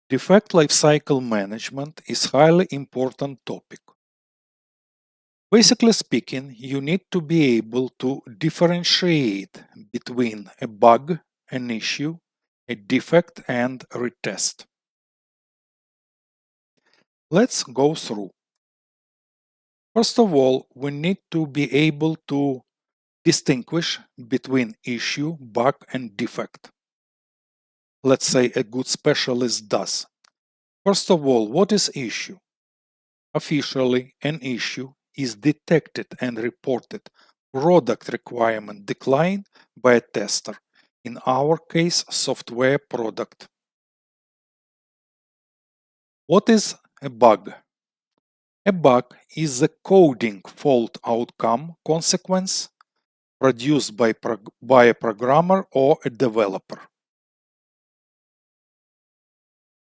Defect lifecycle management is highly important topic. Basically speaking, you need to be able to differentiate between a bug, an issue, a defect, and a retest. Let's go through. First of all, we need to be able to distinguish between issue, bug, and defect. Let's say a good specialist does. First of all, what is issue? Officially, an issue is detected and reported product requirement decline by a tester, in our case, software product. What is a bug? A bug is a coding fault outcome consequence produced by a programmer or a developer.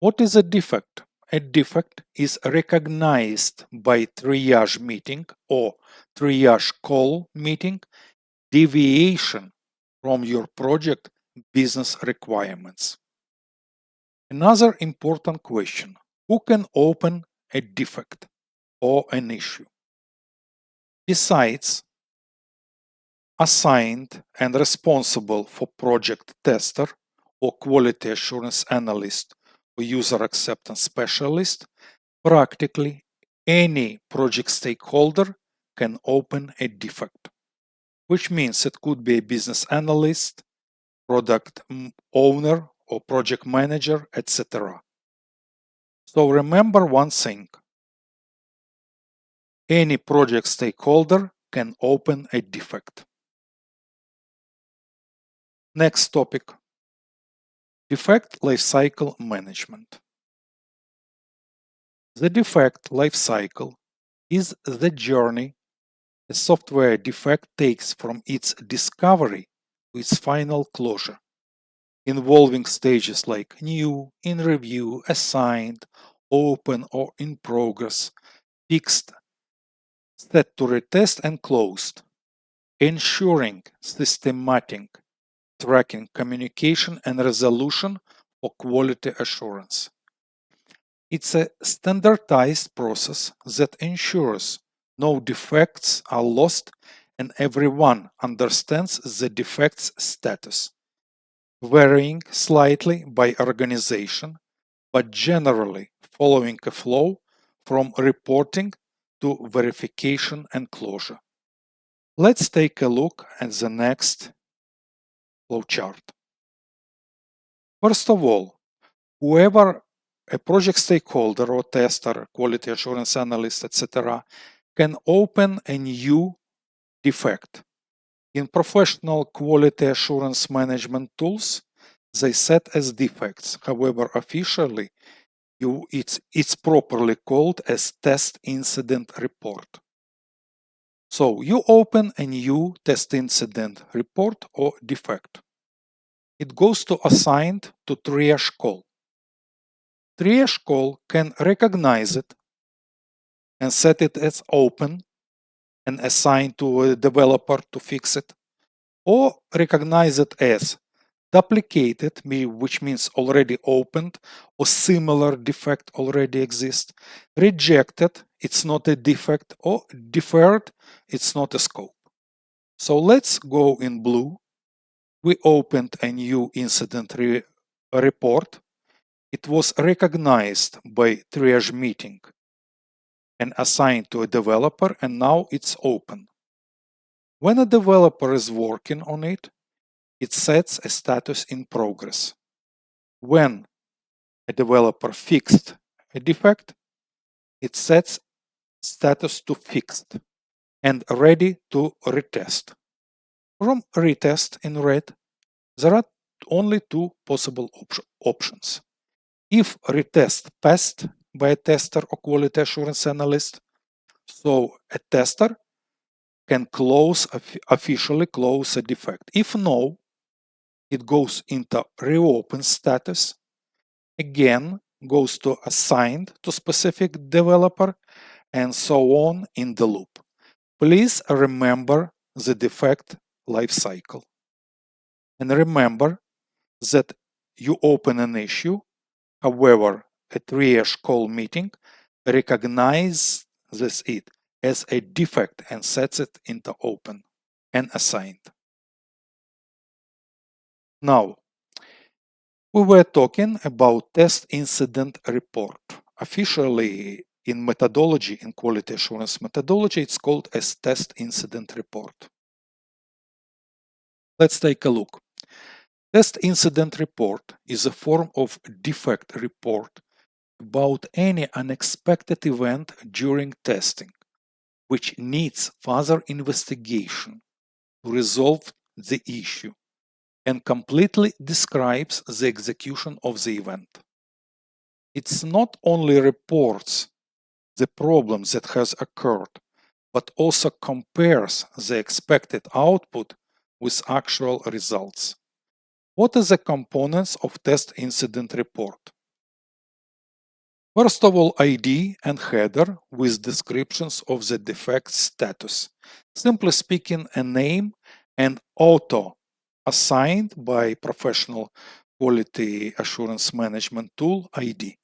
What is a defect? A defect is recognized by triage meeting or triage call meeting deviation from your project business requirements. Another important question: who can open a defect or an issue? Besides assigned and responsible for project tester or quality assurance analyst or user acceptance specialist, practically any project stakeholder can open a defect, which means it could be a business analyst, product owner, or project manager, etc. So remember one thing: any project stakeholder can open a defect. Next topic: defect lifecycle management. The defect lifecycle is the journey a software defect takes from its discovery to its final closure, involving stages like new, in review, assigned, open or in progress, fixed, set to retest, and closed, ensuring systematic tracking, communication, and resolution for quality assurance. It's a standardized process that ensures no defects are lost and everyone understands the defect's status, varying slightly by organization, but generally following a flow from reporting to verification and closure. Let's take a look at the next flowchart. First of all, whoever a project stakeholder or tester, quality assurance analyst, etc., can open a new defect. In professional quality assurance management tools, they set as defects. However, officially, it's properly called as test incident report. So you open a new test incident report or defect. It goes to assigned to triage call. Triage call can recognize it and set it as open and assign to a developer to fix it, or recognize it as duplicated, which means already opened, or similar defect already exists, rejected, it's not a defect, or deferred, it's not a scope. So let's go in blue. We opened a new incident report. It was recognized by triage meeting and assigned to a developer, and now it's open. When a developer is working on it, it sets a status in progress. When a developer fixed a defect, it sets status to fixed and ready to retest. From retest in red, there are only two possible options. If retest passed by a tester or quality assurance analyst, so a tester can officially close a defect. If no, it goes into reopen status, again goes to assigned to specific developer, and so on in the loop. Please remember the defect lifecycle. And remember that you open an issue, however, a triage call meeting recognizes it as a defect and sets it into open and assigned. Now, we were talking about test incident report. Officially, in methodology, in quality assurance methodology, it's called as test incident report. Let's take a look. Test incident report is a form of defect report about any unexpected event during testing, which needs further investigation to resolve the issue and completely describes the execution of the event. It's not only reports the problem that has occurred, but also compares the expected output with actual results. What are the components of test incident report? First of all, ID and header with descriptions of the defect status. Simply speaking, a name and auto assigned by professional quality assurance management tool ID.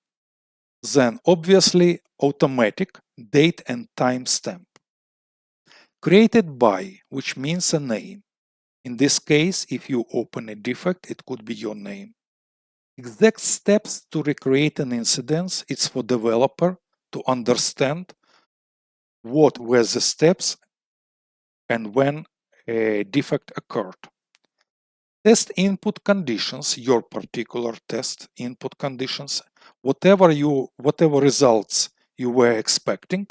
Then obviously automatic date and timestamp. Created by, which means a name. In this case, if you open a defect, it could be your name. Exact steps to recreate an incident, it's for developer to understand what were the steps and when a defect occurred. Test input conditions, your particular test input conditions, whatever results you were expecting,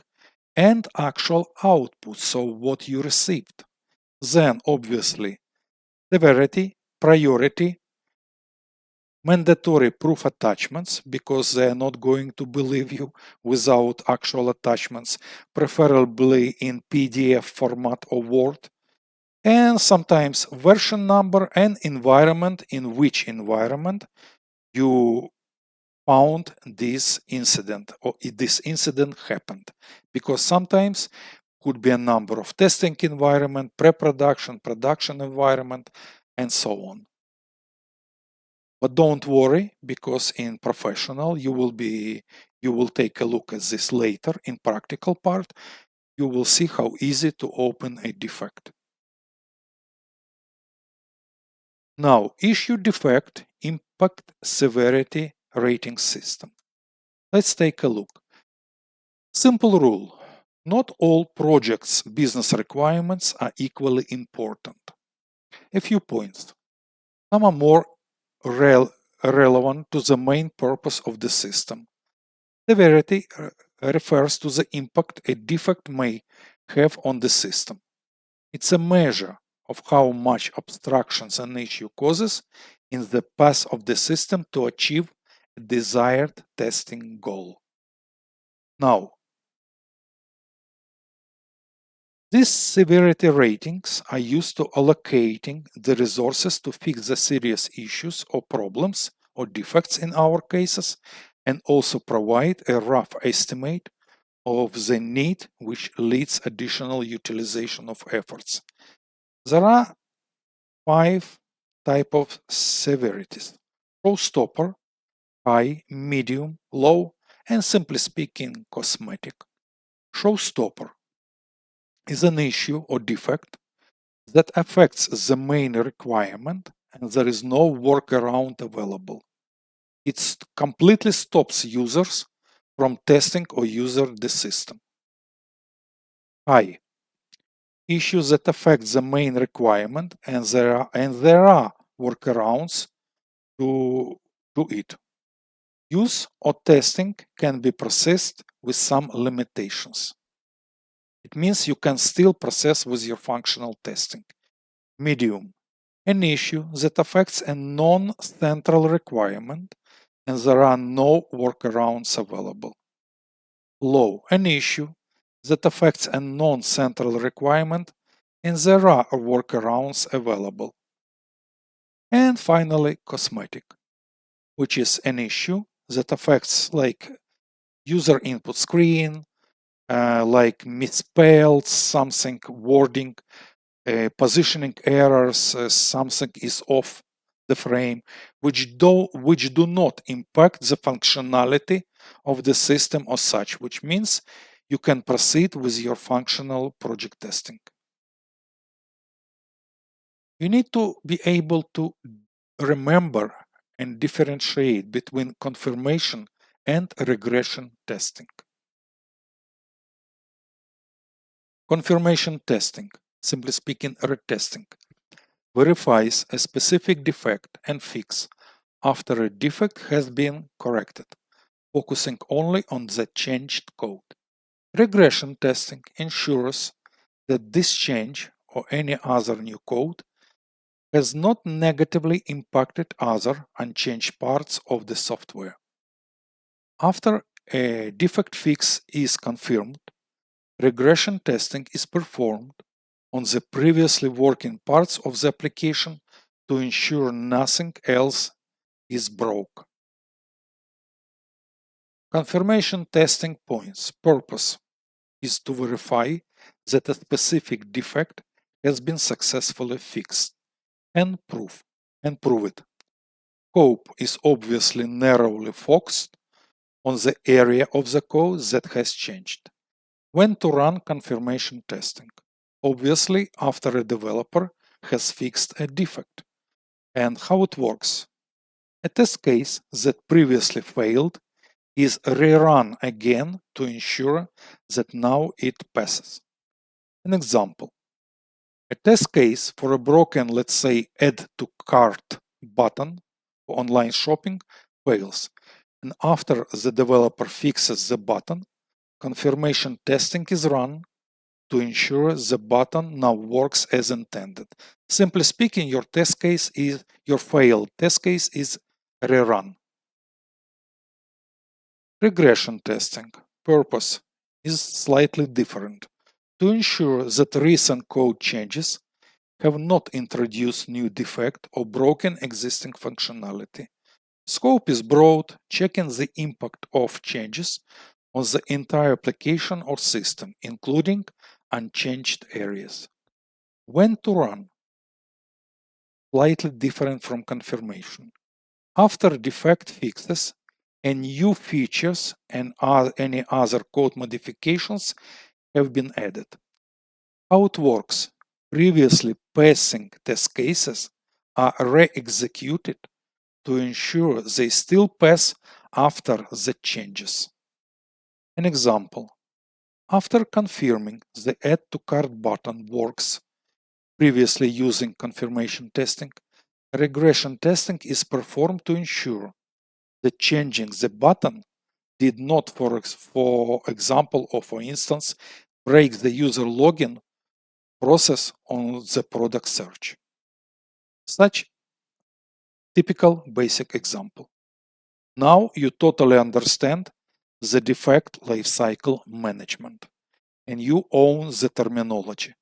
and actual output, so what you received. Then obviously severity, priority, mandatory proof attachments, because they are not going to believe you without actual attachments, preferably in PDF format or Word, and sometimes version number and environment, in which environment you found this incident or this incident happened, because sometimes could be a number of testing environment, pre-production, production environment, and so on. But don't worry, because in professional you will take a look at this later in practical part. You will see how easy to open a defect. Now, issue defect impact severity rating system. Let's take a look. Simple rule. Not all projects' business requirements are equally important. A few points. Some are more relevant to the main purpose of the system. Severity refers to the impact a defect may have on the system. It's a measure of how much obstructions an issue causes in the path of the system to achieve a desired testing goal. Now, these severity ratings are used to allocating the resources to fix the serious issues or problems or defects in our cases, and also provide a rough estimate of the need, which leads additional utilization of efforts. There are 5 types of severities: showstopper, high, medium, low, and simply speaking, cosmetic. Showstopper is an issue or defect that affects the main requirement and there is no workaround available. It completely stops users from testing or using the system. High. Issues that affect the main requirement and there are workarounds to it. Use or testing can be processed with some limitations. It means you can still process with your functional testing. Medium. An issue that affects a non-central requirement and there are no workarounds available. Low. An issue that affects a non-central requirement and there are workarounds available. And finally, cosmetic, which is an issue that affects like user input screen, like misspelled something, wording, positioning errors, something is off the frame, which do not impact the functionality of the system or such, which means you can proceed with your functional project testing. You need to be able to remember and differentiate between confirmation and regression testing. Confirmation testing, simply speaking retesting, verifies a specific defect and fix after a defect has been corrected, focusing only on the changed code. Regression testing ensures that this change or any other new code has not negatively impacted other unchanged parts of the software. After a defect fix is confirmed, regression testing is performed on the previously working parts of the application to ensure nothing else is broke. Confirmation testing points purpose is to verify that a specific defect has been successfully fixed and prove it. Scope is obviously narrowly focused on the area of the code that has changed. When to run confirmation testing? Obviously, after a developer has fixed a defect. And how it works? A test case that previously failed is rerun again to ensure that now it passes. An example. A test case for a broken, let's say, add to cart button for online shopping fails. And after the developer fixes the button, confirmation testing is run to ensure the button now works as intended. Simply speaking, your failed test case is rerun. Regression testing purpose is slightly different to ensure that recent code changes have not introduced new defect or broken existing functionality. Scope is broad, checking the impact of changes on the entire application or system, including unchanged areas. When to run? Slightly different from confirmation. After defect fixes and new features and any other code modifications have been added. How it works? Previously passing test cases are re-executed to ensure they still pass after the changes. An example. After confirming the Add to Cart button works previously using confirmation testing, regression testing is performed to ensure that changing the button did not, for example or for instance, break the user login process on the product search. Such typical basic example. Now you totally understand the defect lifecycle management and you own the terminology.